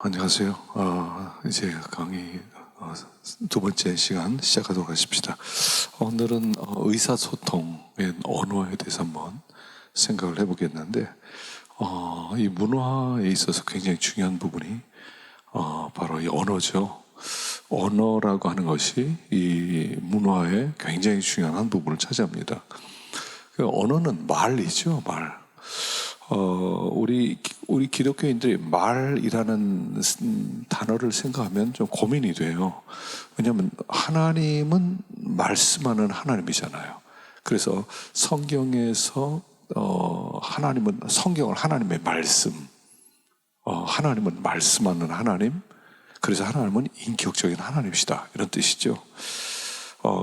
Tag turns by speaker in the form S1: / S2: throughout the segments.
S1: 안녕하세요. 이제 강의 두 번째 시간 시작하도록 하십시다. 오늘은 의사소통의 언어에 대해서 한번 생각을 해보겠는데, 이 문화에 있어서 굉장히 중요한 부분이 바로 이 언어죠. 언어라고 하는 것이 이 문화의 굉장히 중요한 한 부분을 차지합니다. 그 언어는 말이죠, 말. 우리 기독교인들이 말이라는 단어를 생각하면 좀 고민이 돼요. 왜냐하면 하나님은 말씀하는 하나님이잖아요. 그래서 성경에서 성경을 하나님의 말씀, 하나님은 말씀하는 하나님, 그래서 하나님은 인격적인 하나님이시다, 이런 뜻이죠.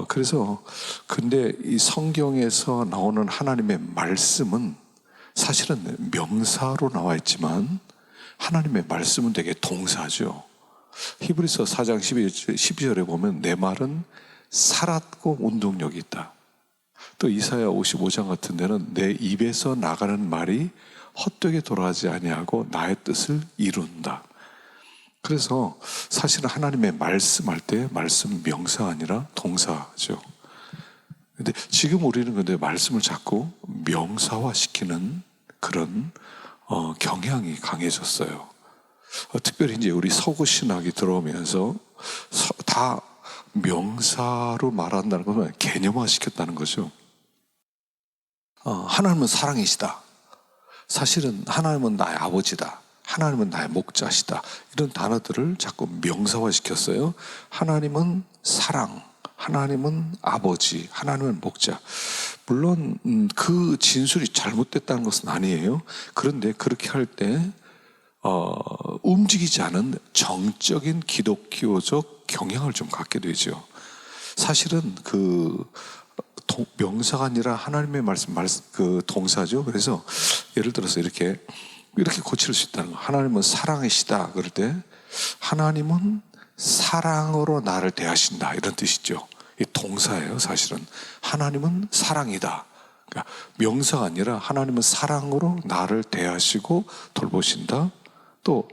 S1: 그래서 근데 이 성경에서 나오는 하나님의 말씀은 사실은 명사로 나와 있지만 하나님의 말씀은 되게 동사죠. 히브리서 4장 12절에 보면 내 말은 살았고 운동력이 있다. 또 이사야 55장 같은 데는 내 입에서 나가는 말이 헛되게 돌아가지 아니하고 나의 뜻을 이룬다. 그래서 사실은 하나님의 말씀할 때 말씀 명사가 아니라 동사죠. 근데 지금 우리는 근데 말씀을 자꾸 명사화시키는 그런 경향이 강해졌어요. 특별히 이제 우리 서구 신학이 들어오면서 다 명사로 말한다는 것은 개념화시켰다는 거죠. 하나님은 사랑이시다. 사실은 하나님은 나의 아버지다. 하나님은 나의 목자시다. 이런 단어들을 자꾸 명사화시켰어요. 하나님은 사랑, 하나님은 아버지, 하나님은 목자. 물론 그 진술이 잘못됐다는 것은 아니에요. 그런데 그렇게 할 때 움직이지 않은 정적인 기독교적 경향을 좀 갖게 되죠. 사실은 그 명사가 아니라 하나님의 말씀 그 동사죠. 그래서 예를 들어서 이렇게 고칠 수 있다는 거. 하나님은 사랑이시다 그럴 때 하나님은 사랑으로 나를 대하신다, 이런 뜻이죠. 이 동사예요. 사실은 하나님은 사랑이다. 그러니까 명사가 아니라 하나님은 사랑으로 나를 대하시고 돌보신다. 또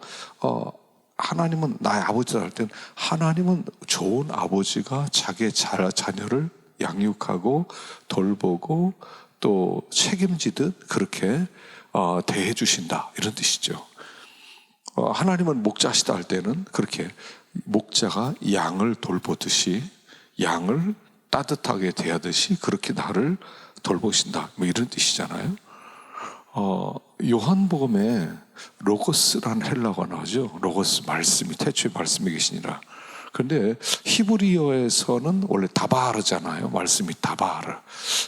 S1: 하나님은 나의 아버지다 할 때는 하나님은 좋은 아버지가 자기의 자녀를 양육하고 돌보고 또 책임지듯 그렇게 대해 주신다, 이런 뜻이죠. 하나님은 목자시다 할 때는 그렇게 목자가 양을 돌보듯이, 양을 따뜻하게 대하듯이 그렇게 나를 돌보신다, 뭐 이런 뜻이잖아요. 요한복음에 로고스라는 헬라어가 나오죠. 로고스, 말씀이, 태초에 말씀이 계시니라. 그런데 히브리어에서는 원래 다바르잖아요. 말씀이 다바르.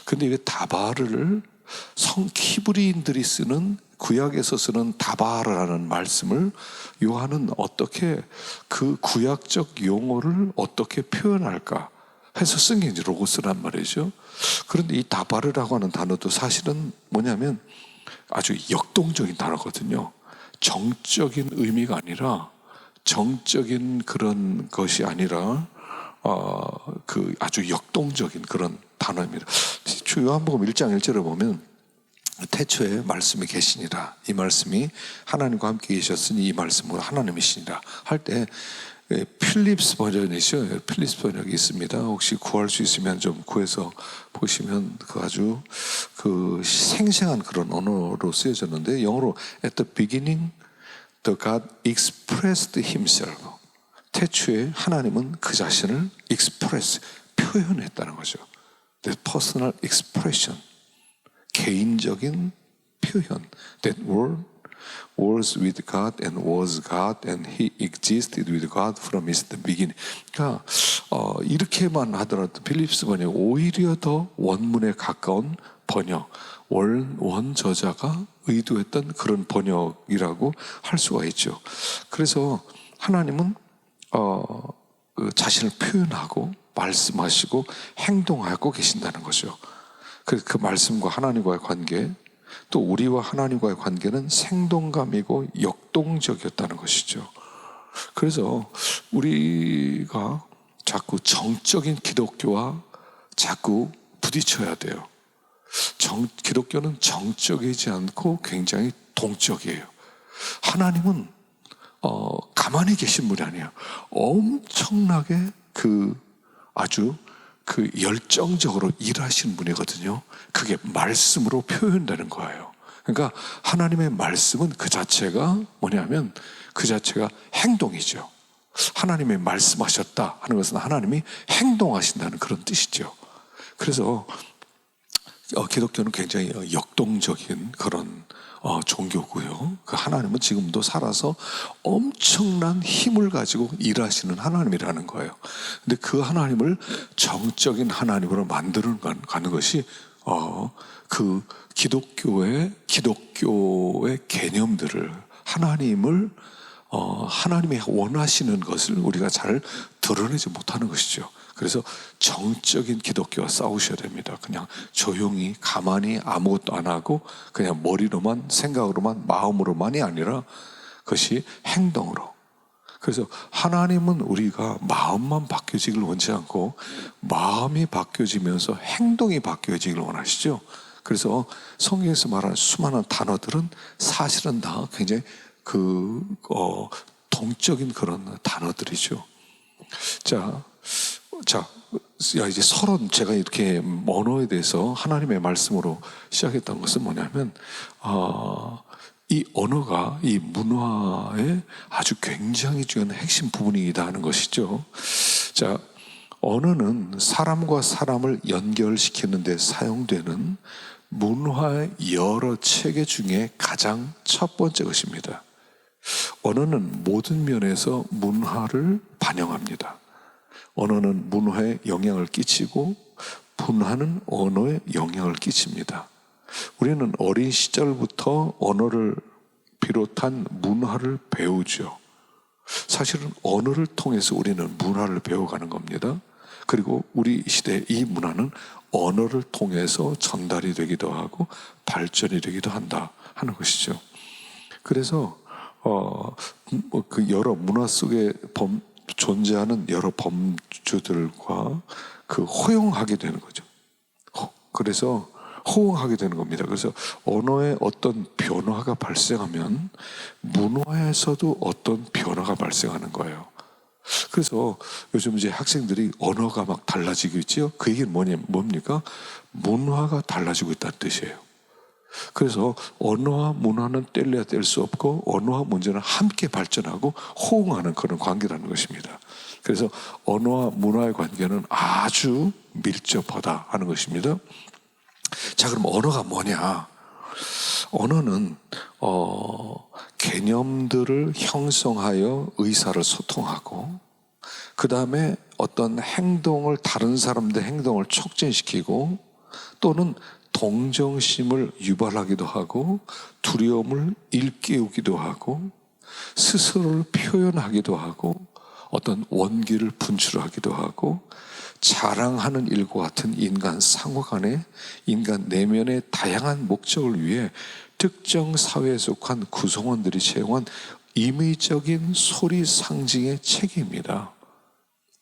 S1: 근데 이 다바르를 히브리인들이 쓰는, 구약에서 쓰는 다바르라는 말씀을 요한은 어떻게 그 구약적 용어를 어떻게 표현할까 해서 쓴 게 이제 로고스란 말이죠. 그런데 이 다바르라고 하는 단어도 사실은 뭐냐면 아주 역동적인 단어거든요. 정적인 의미가 아니라, 정적인 그런 것이 아니라 그 아주 역동적인 그런 단어입니다. 요한복음 1장 1절에 보면 태초에 말씀이 계시니라, 이 말씀이 하나님과 함께 계셨으니 이 말씀은 하나님이시니라 할 때 필립스 버전이죠. 필립스 번역이 있습니다. 혹시 구할 수 있으면 좀 구해서 보시면 그 아주 그 생생한 그런 언어로 쓰여졌는데, 영어로 at the beginning the God expressed himself. 태초에 하나님은 그 자신을 express, 표현했다는 거죠. The personal expression, 개인적인 표현. That word was with God and was God and he existed with God from the beginning. 그러니까 이렇게만 하더라도 필립스 번역 오히려 더 원문에 가까운 번역, 원 저자가 의도했던 그런 번역이라고 할 수가 있죠. 그래서 하나님은 그 자신을 표현하고 말씀하시고 행동하고 계신다는 거죠. 그 말씀과 하나님과의 관계, 또 우리와 하나님과의 관계는 생동감이고 역동적이었다는 것이죠. 그래서 우리가 자꾸 정적인 기독교와 자꾸 부딪혀야 돼요. 기독교는 정적이지 않고 굉장히 동적이에요. 하나님은 가만히 계신 분이 아니에요. 엄청나게 아주 열정적으로 일하시는 분이거든요. 그게 말씀으로 표현되는 거예요. 그러니까 하나님의 말씀은 그 자체가 뭐냐면 그 자체가 행동이죠. 하나님이 말씀하셨다 하는 것은 하나님이 행동하신다는 그런 뜻이죠. 그래서 기독교는 굉장히 역동적인 그런 종교고요. 그 하나님은 지금도 살아서 엄청난 힘을 가지고 일하시는 하나님이라는 거예요. 근데 그 하나님을 정적인 하나님으로 만드는 가는 것이 그 기독교의 개념들을 하나님이 원하시는 것을 우리가 잘 드러내지 못하는 것이죠. 그래서 정적인 기독교와 싸우셔야 됩니다. 그냥 조용히 가만히 아무것도 안 하고 그냥 머리로만 생각으로만 마음으로만이 아니라 그것이 행동으로. 그래서 하나님은 우리가 마음만 바뀌어지길 원치 않고 마음이 바뀌어지면서 행동이 바뀌어지길 원하시죠. 그래서 성경에서 말하는 수많은 단어들은 사실은 다 굉장히 동적인 그런 단어들이죠. 이제 서론, 제가 이렇게 언어에 대해서 하나님의 말씀으로 시작했던 것은 뭐냐면, 이 언어가 이 문화의 아주 굉장히 중요한 핵심 부분이다 하는 것이죠. 언어는 사람과 사람을 연결시키는 데 사용되는 문화의 여러 체계 중에 가장 첫 번째 것입니다. 언어는 모든 면에서 문화를 반영합니다. 언어는 문화에 영향을 끼치고 문화는 언어에 영향을 끼칩니다. 우리는 어린 시절부터 언어를 비롯한 문화를 배우죠. 사실은 언어를 통해서 우리는 문화를 배워가는 겁니다. 그리고 우리 시대의 이 문화는 언어를 통해서 전달이 되기도 하고 발전이 되기도 한다 하는 것이죠. 그래서 그 여러 문화 속에 존재하는 여러 범주들과 호용하게 되는 거죠. 그래서 호응하게 되는 겁니다. 그래서 언어에 어떤 변화가 발생하면 문화에서도 어떤 변화가 발생하는 거예요. 그래서 요즘 이제 학생들이 언어가 막 달라지고 있지요. 그 얘기는 뭡니까? 문화가 달라지고 있다는 뜻이에요. 그래서 언어와 문화는 뗄래야 뗄 수 없고 언어와 문제는 함께 발전하고 호응하는 그런 관계라는 것입니다. 그래서 언어와 문화의 관계는 아주 밀접하다 하는 것입니다. 그럼 언어가 뭐냐? 언어는 개념들을 형성하여 의사를 소통하고 그 다음에 어떤 행동을 다른 사람들의 행동을 촉진시키고 또는 동정심을 유발하기도 하고 두려움을 일깨우기도 하고 스스로를 표현하기도 하고 어떤 원기를 분출하기도 하고 자랑하는 일과 같은 인간 상호 간의 인간 내면의 다양한 목적을 위해 특정 사회에 속한 구성원들이 채용한 임의적인 소리 상징의 체계입니다.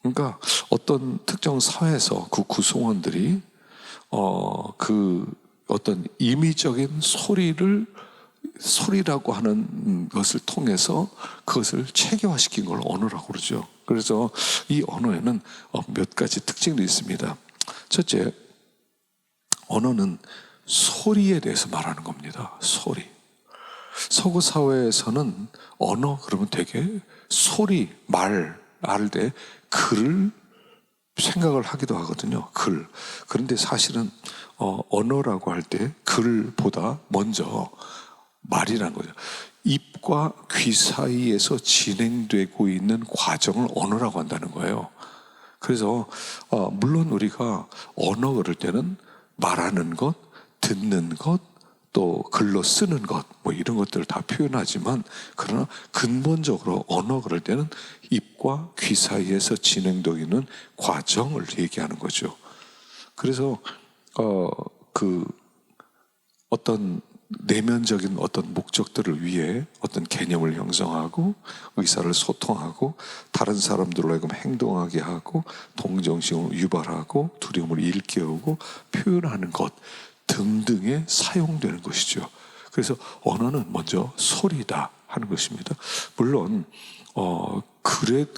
S1: 그러니까 어떤 특정 사회에서 그 구성원들이 어떤 임의적인 소리라고 하는 것을 통해서 그것을 체계화시킨 걸 언어라고 그러죠. 그래서 이 언어에는 몇 가지 특징도 있습니다. 첫째, 언어는 소리에 대해서 말하는 겁니다. 소리. 서구 사회에서는 언어 그러면 되게 소리, 말 때 글을 생각을 하기도 하거든요. 글. 그런데 사실은 언어라고 할 때 글보다 먼저 말이라는 거죠. 입과 귀 사이에서 진행되고 있는 과정을 언어라고 한다는 거예요. 그래서 물론 우리가 언어 그럴 때는 말하는 것, 듣는 것, 또 글로 쓰는 것, 이런 것들을 다 표현하지만 그러나 근본적으로 언어 그럴 때는 입과 귀 사이에서 진행되고 있는 과정을 얘기하는 거죠. 그래서 어떤 내면적인 어떤 목적들을 위해 어떤 개념을 형성하고 의사를 소통하고 다른 사람들로 하여금 행동하게 하고 동정심을 유발하고 두려움을 일깨우고 표현하는 것 등등에 사용되는 것이죠. 그래서 언어는 먼저 소리다 하는 것입니다. 물론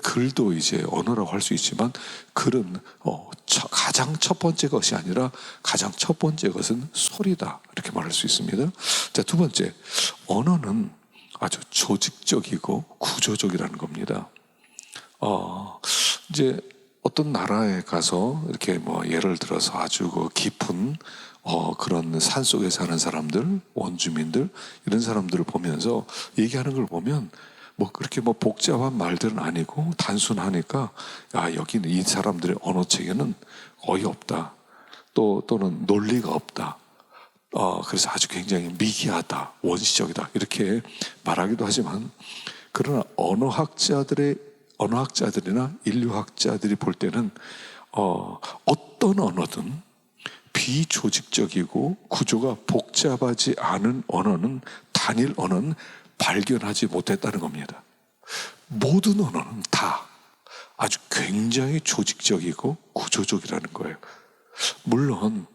S1: 글도 이제 언어라고 할 수 있지만 글은 가장 첫 번째 것이 아니라 가장 첫 번째 것은 소리다, 이렇게 말할 수 있습니다. 자, 두 번째, 언어는 아주 조직적이고 구조적이라는 겁니다. 이제 어떤 나라에 가서 이렇게 뭐 예를 들어서 아주 그 깊은 그런 산 속에 사는 사람들, 원주민들, 이런 사람들을 보면서 얘기하는 걸 보면 뭐 그렇게 뭐 복잡한 말들은 아니고 단순하니까, 여기는 이 사람들의 언어 체계는 거의 없다, 또는 논리가 없다, 그래서 아주 굉장히 미개하다, 원시적이다, 이렇게 말하기도 하지만, 그러나 언어학자들이나 인류학자들이 볼 때는 어떤 언어든 비조직적이고 구조가 복잡하지 않은 언어는, 단일 언어는 발견하지 못했다는 겁니다. 모든 언어는 다 아주 굉장히 조직적이고 구조적이라는 거예요. 물론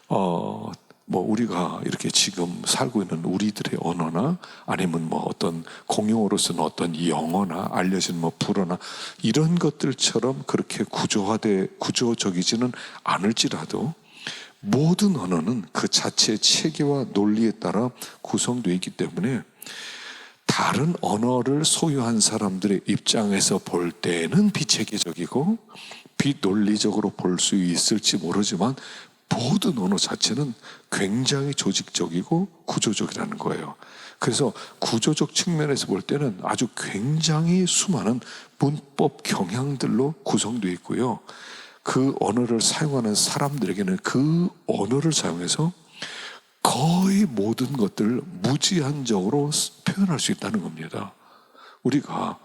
S1: 뭐 우리가 이렇게 지금 살고 있는 우리들의 언어나 아니면 뭐 어떤 공용어로 쓰는 어떤 영어나 알려진 뭐 불어나 이런 것들처럼 그렇게 구조적이지는 않을지라도, 모든 언어는 그 자체의 체계와 논리에 따라 구성되어 있기 때문에 다른 언어를 소유한 사람들의 입장에서 볼 때는 비체계적이고 비논리적으로 볼 수 있을지 모르지만, 모든 언어 자체는 굉장히 조직적이고 구조적이라는 거예요. 그래서 구조적 측면에서 볼 때는 아주 굉장히 수많은 문법 경향들로 구성되어 있고요. 그 언어를 사용하는 사람들에게는 그 언어를 사용해서 거의 모든 것들을 무제한적으로 표현할 수 있다는 겁니다. 우리가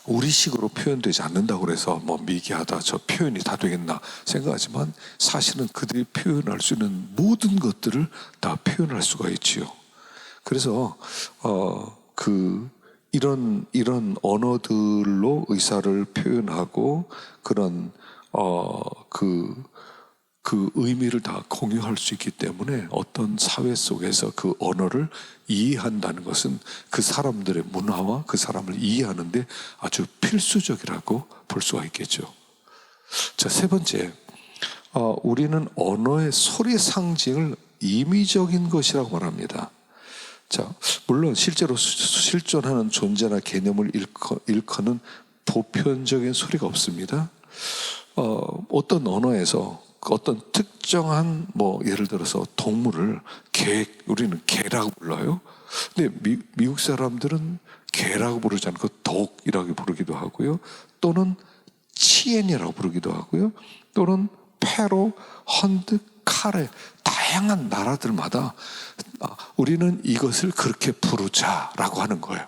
S1: 우리식으로 표현되지 않는다고 해서 뭐 미개하다, 저 표현이 다 되겠나 생각하지만, 사실은 그들이 표현할 수 있는 모든 것들을 다 표현할 수가 있지요. 그래서 이런 언어들로 의사를 표현하고 그런 그 의미를 다 공유할 수 있기 때문에, 어떤 사회 속에서 그 언어를 이해한다는 것은 그 사람들의 문화와 그 사람을 이해하는데 아주 필수적이라고 볼 수가 있겠죠. 자, 세 번째, 우리는 언어의 소리 상징을 임의적인 것이라고 말합니다. 자, 물론 실제로 실존하는 존재나 개념을 일컫는 보편적인 소리가 없습니다. 어떤 언어에서 어떤 특정한 뭐 예를 들어서 동물을 우리는 개라고 불러요. 근데 미국 사람들은 개라고 부르지 않고 독이라고 부르기도 하고요. 또는 치엔이라고 부르기도 하고요. 또는 페로, 헌드, 카레, 다양한 나라들마다 우리는 이것을 그렇게 부르자라고 하는 거예요.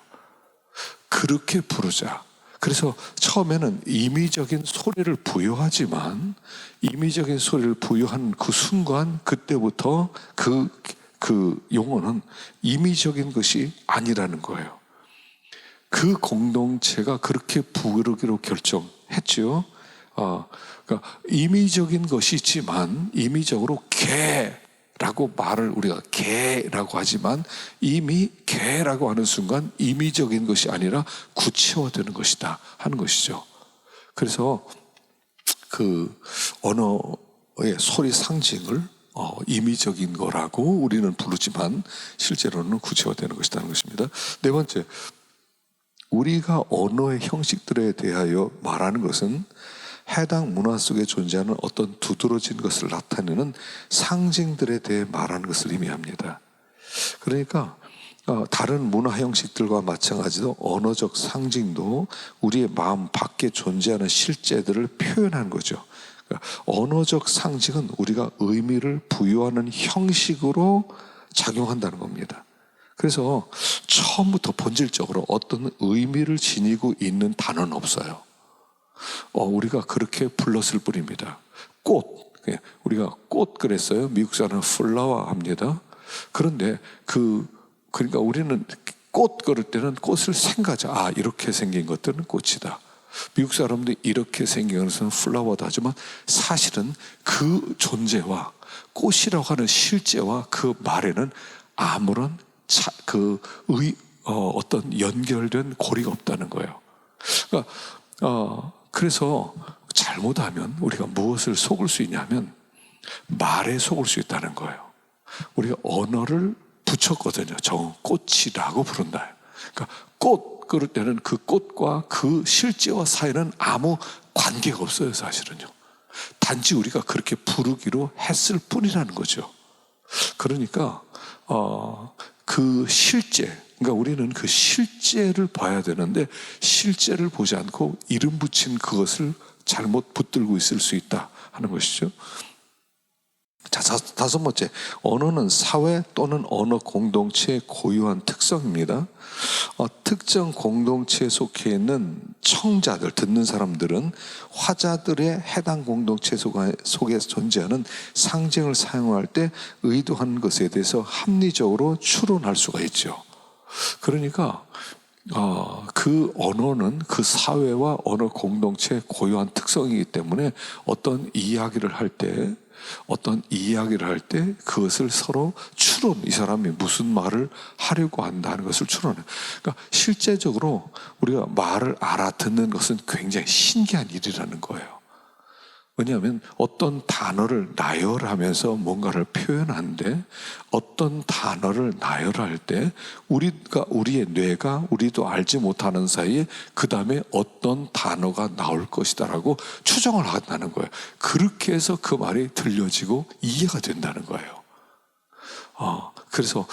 S1: 그렇게 부르자. 그래서 처음에는 임의적인 소리를 부여하지만, 임의적인 소리를 부여한 그 순간, 그때부터 그 용어는 임의적인 것이 아니라는 거예요. 그 공동체가 그렇게 부르기로 결정했죠. 그러니까 임의적인 것이지만, 임의적으로 개라고 말을 우리가 개라고 하지만, 이미 개라고 하는 순간 임의적인 것이 아니라 구체화되는 것이다 하는 것이죠. 그래서 그 언어의 소리 상징을 임의적인 거라고 우리는 부르지만, 실제로는 구체화되는 것이라는 것입니다. 네 번째, 우리가 언어의 형식들에 대하여 말하는 것은 해당 문화 속에 존재하는 어떤 두드러진 것을 나타내는 상징들에 대해 말하는 것을 의미합니다. 그러니까 다른 문화 형식들과 마찬가지로 언어적 상징도 우리의 마음 밖에 존재하는 실제들을 표현하는 거죠. 그러니까 언어적 상징은 우리가 의미를 부여하는 형식으로 작용한다는 겁니다. 그래서 처음부터 본질적으로 어떤 의미를 지니고 있는 단어는 없어요. 우리가 그렇게 불렀을 뿐입니다. 꽃, 우리가 꽃 그랬어요. 미국 사람은 플라워 합니다. 그런데 그러니까 우리는 꽃 그럴 때는 꽃을 생각하자. 이렇게 생긴 것들은 꽃이다. 미국 사람들이 이렇게 생긴 것은 플라워다 하지만, 사실은 그 존재와 꽃이라고 하는 실제와 그 말에는 아무런 어떤 연결된 고리가 없다는 거예요. 그러니까 그래서 잘못하면 우리가 무엇을 속을 수 있냐면 말에 속을 수 있다는 거예요. 우리가 언어를 붙였거든요. 저 꽃이라고 부른다. 그러니까 꽃 그럴 때는 그 꽃과 그 실제와 사이는 아무 관계가 없어요, 사실은요. 단지 우리가 그렇게 부르기로 했을 뿐이라는 거죠. 그러니까 그 실제, 그러니까 우리는 그 실제를 봐야 되는데 실제를 보지 않고 이름 붙인 그것을 잘못 붙들고 있을 수 있다 하는 것이죠. 자, 다섯 번째, 언어는 사회 또는 언어 공동체의 고유한 특성입니다. 특정 공동체에 속해 있는 청자들, 듣는 사람들은 화자들의 해당 공동체 속에서 존재하는 상징을 사용할 때 의도하는 것에 대해서 합리적으로 추론할 수가 있죠. 그러니까 그 언어는 그 사회와 언어 공동체의 고유한 특성이기 때문에 어떤 이야기를 할 때 그것을 서로 추론, 이 사람이 무슨 말을 하려고 한다는 것을 추론해요. 그러니까 실제적으로 우리가 말을 알아듣는 것은 굉장히 신기한 일이라는 거예요. 왜냐하면 어떤 단어를 나열하면서 뭔가를 표현하는데 어떤 단어를 나열할 때 우리의 뇌가 우리도 알지 못하는 사이에 그 다음에 어떤 단어가 나올 것이다라고 추정을 한다는 거예요. 그렇게 해서 그 말이 들려지고 이해가 된다는 거예요. 그래서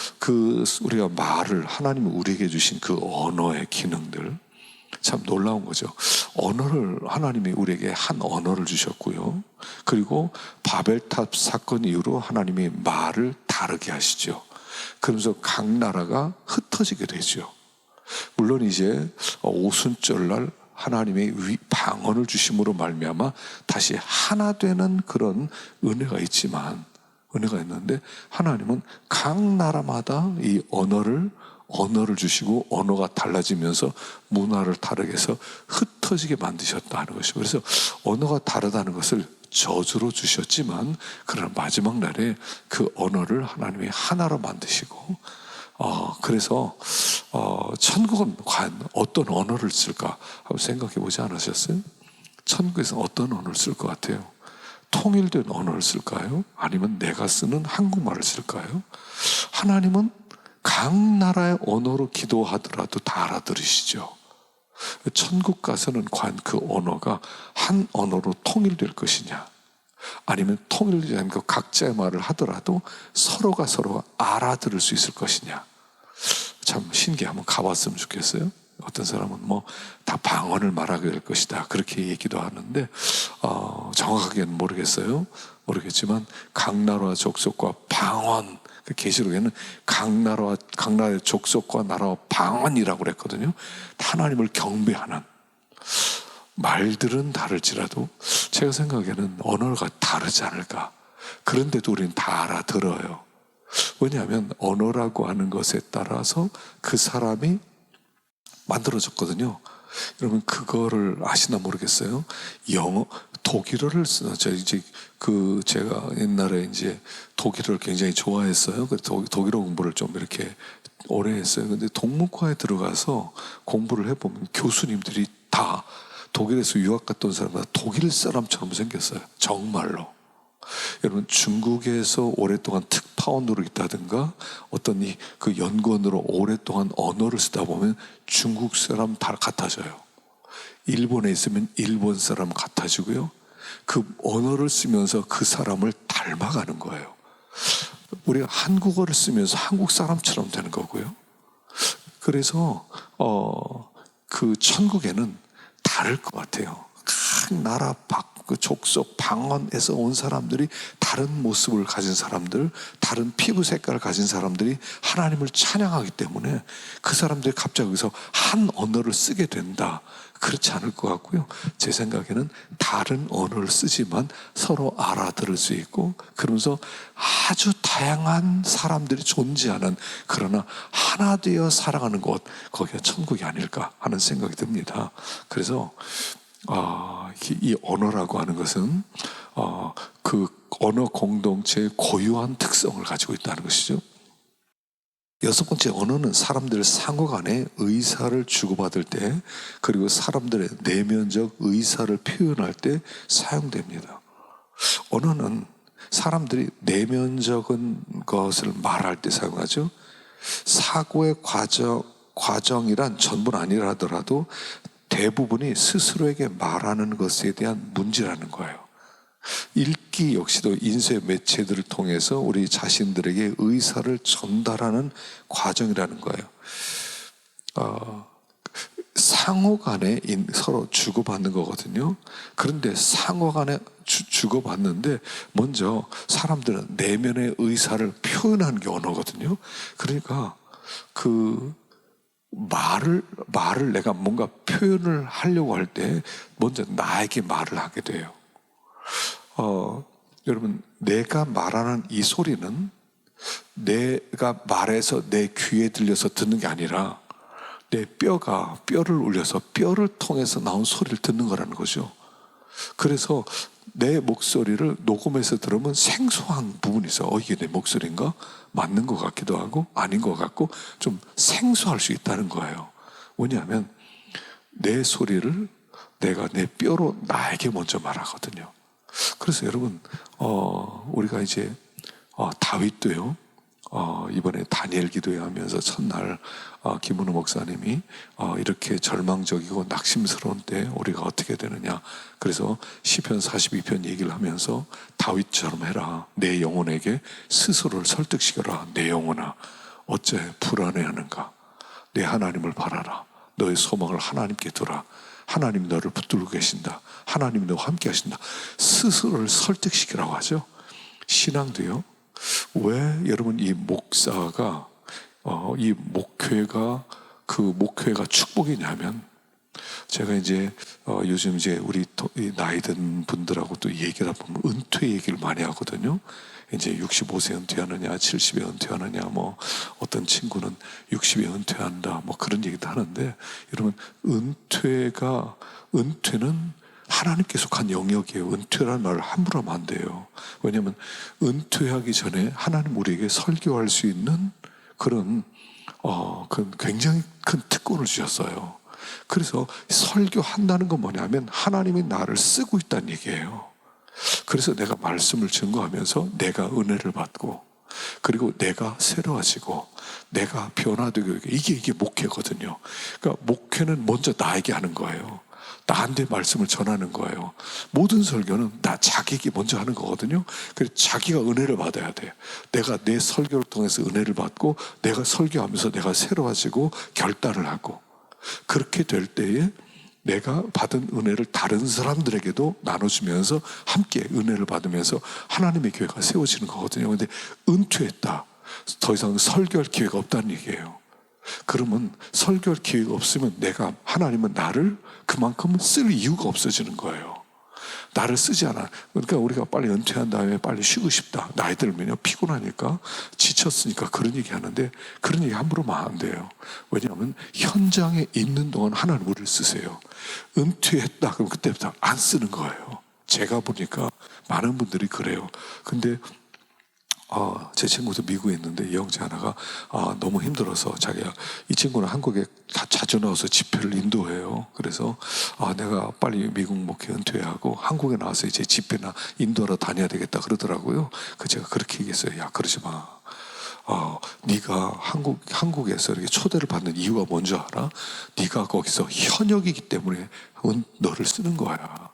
S1: 우리가 말을 하나님이 우리에게 주신 그 언어의 기능들 참 놀라운 거죠. 언어를 하나님이 우리에게 한 언어를 주셨고요. 그리고 바벨탑 사건 이후로 하나님이 말을 다르게 하시죠. 그러면서 각 나라가 흩어지게 되죠. 물론 이제 오순절날 하나님의 방언을 주심으로 말미암아 다시 하나 되는 그런 은혜가 있는데 하나님은 각 나라마다 이 언어를 주시고 언어가 달라지면서 문화를 다르게 해서 흩어지게 만드셨다는 것이죠. 그래서 언어가 다르다는 것을 저주로 주셨지만 그러나 마지막 날에 그 언어를 하나님이 하나로 만드시고 그래서 천국은 과연 어떤 언어를 쓸까 한번 생각해 보지 않으셨어요? 천국에서 어떤 언어를 쓸 것 같아요? 통일된 언어를 쓸까요? 아니면 내가 쓰는 한국말을 쓸까요? 하나님은 각 나라의 언어로 기도하더라도 다 알아들으시죠. 천국 가서는 과연 그 언어가 한 언어로 통일될 것이냐, 아니면 통일되지 않고 각자의 말을 하더라도 서로가 알아들을 수 있을 것이냐. 참 신기해. 한번 가봤으면 좋겠어요. 어떤 사람은 다 방언을 말하게 될 것이다 그렇게 얘기도 하는데 정확하게는 모르겠지만 각 나라와 족속과 방언, 그 계시록에는 각 나라의 족속과 나라와 방언이라고 그랬거든요. 하나님을 경배하는 말들은 다를지라도 제가 생각에는 언어가 다르지 않을까. 그런데도 우리는 다 알아들어요. 왜냐하면 언어라고 하는 것에 따라서 그 사람이 만들어졌거든요. 여러분 그거를 아시나 모르겠어요. 독일어를 제가 옛날에 이제 독일어를 굉장히 좋아했어요. 그래서 독일어 공부를 좀 이렇게 오래 했어요. 근데 동문과에 들어가서 공부를 해보면 교수님들이 다 독일에서 유학 갔다 온 사람마다 독일 사람처럼 생겼어요. 정말로. 여러분 중국에서 오랫동안 특파원으로 있다든가 어떤 그 연구원으로 오랫동안 언어를 쓰다 보면 중국 사람 다 같아져요. 일본에 있으면 일본 사람 같아지고요. 그 언어를 쓰면서 그 사람을 닮아가는 거예요. 우리가 한국어를 쓰면서 한국 사람처럼 되는 거고요. 그래서 그 천국에는 다를 것 같아요. 각 나라 그 족속 방언에서 온 사람들이 다른 모습을 가진 사람들, 다른 피부 색깔을 가진 사람들이 하나님을 찬양하기 때문에 그 사람들이 갑자기 여기서 한 언어를 쓰게 된다. 그렇지 않을 것 같고요. 제 생각에는 다른 언어를 쓰지만 서로 알아들을 수 있고 그러면서 아주 다양한 사람들이 존재하는, 그러나 하나 되어 살아가는 곳, 거기가 천국이 아닐까 하는 생각이 듭니다. 그래서 이 언어라고 하는 것은 그 언어 공동체의 고유한 특성을 가지고 있다는 것이죠. 여섯 번째 언어는 사람들 상호 간의 의사를 주고받을 때, 그리고 사람들의 내면적 의사를 표현할 때 사용됩니다. 언어는 사람들이 내면적인 것을 말할 때 사용하죠. 사고의 과정이란 전부는 아니라 하더라도 대부분이 스스로에게 말하는 것에 대한 문제라는 거예요. 읽기 역시도 인쇄 매체들을 통해서 우리 자신들에게 의사를 전달하는 과정이라는 거예요. 상호 간에 서로 주고받는 거거든요. 그런데 상호 간에 주고받는데 먼저 사람들은 내면의 의사를 표현하는 게 언어거든요. 그러니까 그 말을 내가 뭔가 표현을 하려고 할 때 먼저 나에게 말을 하게 돼요. 여러분, 내가 말하는 이 소리는 내가 말해서 내 귀에 들려서 듣는 게 아니라 내 뼈가 뼈를 울려서 뼈를 통해서 나온 소리를 듣는 거라는 거죠. 그래서 내 목소리를 녹음해서 들으면 생소한 부분이 있어. 이게 내 목소리인가? 맞는 것 같기도 하고 아닌 것 같고 좀 생소할 수 있다는 거예요. 왜냐하면 내 소리를 내가 내 뼈로 나에게 먼저 말하거든요. 그래서 여러분, 우리가 이제 다윗도요, 이번에 다니엘 기도회 하면서 첫날 김은호 목사님이 이렇게 절망적이고 낙심스러운 때 우리가 어떻게 되느냐, 그래서 시편 42편 얘기를 하면서 다윗처럼 해라. 내 영혼에게 스스로를 설득시켜라. 내 영혼아, 어째 불안해하는가? 내 하나님을 바라라. 너의 소망을 하나님께 두라. 하나님 너를 붙들고 계신다. 하나님 너와 함께 하신다. 스스로를 설득시키라고 하죠. 신앙도요, 왜 여러분 이 목사가 이 목회가 축복이냐면, 제가 이제 요즘 이제 우리 나이 든 분들하고 또 얘기를 하면 은퇴 얘기를 많이 하거든요. 이제 65세 은퇴하느냐, 70에 은퇴하느냐, 뭐 어떤 친구는 60에 은퇴한다, 뭐 그런 얘기도 하는데, 여러분, 은퇴는 하나님께 속한 영역이에요. 은퇴라는 말을 함부로 하면 안 돼요. 왜냐하면 은퇴하기 전에 하나님 우리에게 설교할 수 있는 그런 굉장히 큰 특권을 주셨어요. 그래서 설교한다는 건 뭐냐면 하나님이 나를 쓰고 있다는 얘기예요. 그래서 내가 말씀을 증거하면서 내가 은혜를 받고, 그리고 내가 새로워지고 내가 변화되고, 이게 목회거든요. 그러니까 목회는 먼저 나에게 하는 거예요. 나한테 말씀을 전하는 거예요. 모든 설교는 자기에게 먼저 하는 거거든요. 그래서 자기가 은혜를 받아야 돼요. 내가 내 설교를 통해서 은혜를 받고, 내가 설교하면서 내가 새로워지고 결단을 하고, 그렇게 될 때에 내가 받은 은혜를 다른 사람들에게도 나눠주면서 함께 은혜를 받으면서 하나님의 교회가 세워지는 거거든요. 근데 은퇴했다, 더 이상 설교할 기회가 없다는 얘기예요. 그러면 설교할 기회가 없으면 하나님은 나를 그만큼 쓸 이유가 없어지는 거예요. 나를 쓰지 않아. 그러니까 우리가 빨리 은퇴한 다음에 빨리 쉬고 싶다. 나이 들면요, 피곤하니까, 지쳤으니까 그런 얘기 하는데, 그런 얘기 함부로 하면 안 돼요. 왜냐하면 현장에 있는 동안 하나님 우리를 쓰세요. 은퇴했다 그럼 그때부터 안 쓰는 거예요. 제가 보니까 많은 분들이 그래요. 근데 제 친구도 미국에 있는데, 이 형제 하나가 너무 힘들어서 자기가, 이 친구는 한국에 자주 나와서 집회를 인도해요. 그래서 내가 빨리 미국 목회 은퇴하고 한국에 나와서 이제 집회나 인도하러 다녀야 되겠다 그러더라고요. 제가 그렇게 얘기했어요. 야, 그러지 마. 네가 한국에서 이렇게 초대를 받는 이유가 뭔지 알아? 네가 거기서 현역이기 때문에 너를 쓰는 거야.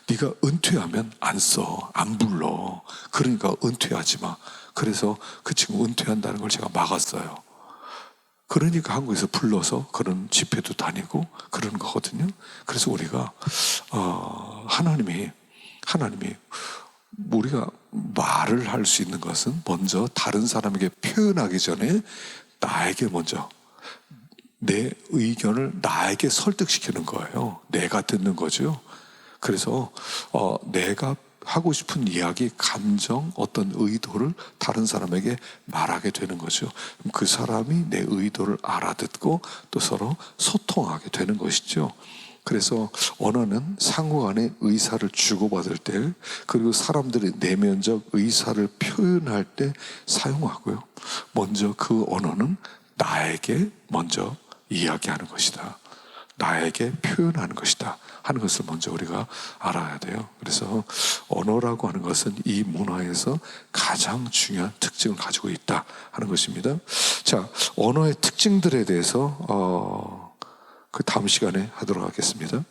S1: 네가 은퇴하면 안 써, 안 불러. 그러니까 은퇴하지 마. 그래서 그 친구 은퇴한다는 걸 제가 막았어요. 그러니까 한국에서 불러서 그런 집회도 다니고 그러는 거거든요. 그래서 우리가 하나님이 우리가 말을 할 수 있는 것은 먼저 다른 사람에게 표현하기 전에 나에게 먼저 내 의견을 나에게 설득시키는 거예요. 내가 듣는 거죠. 그래서 내가 하고 싶은 이야기, 감정, 어떤 의도를 다른 사람에게 말하게 되는 거죠. 그 사람이 내 의도를 알아듣고 또 서로 소통하게 되는 것이죠. 그래서 언어는 상호간의 의사를 주고받을 때, 그리고 사람들의 내면적 의사를 표현할 때 사용하고요. 먼저 그 언어는 나에게 먼저 이야기하는 것이다, 나에게 표현하는 것이다 하는 것을 먼저 우리가 알아야 돼요. 그래서 언어라고 하는 것은 이 문화에서 가장 중요한 특징을 가지고 있다 하는 것입니다. 자, 언어의 특징들에 대해서 그 다음 시간에 하도록 하겠습니다.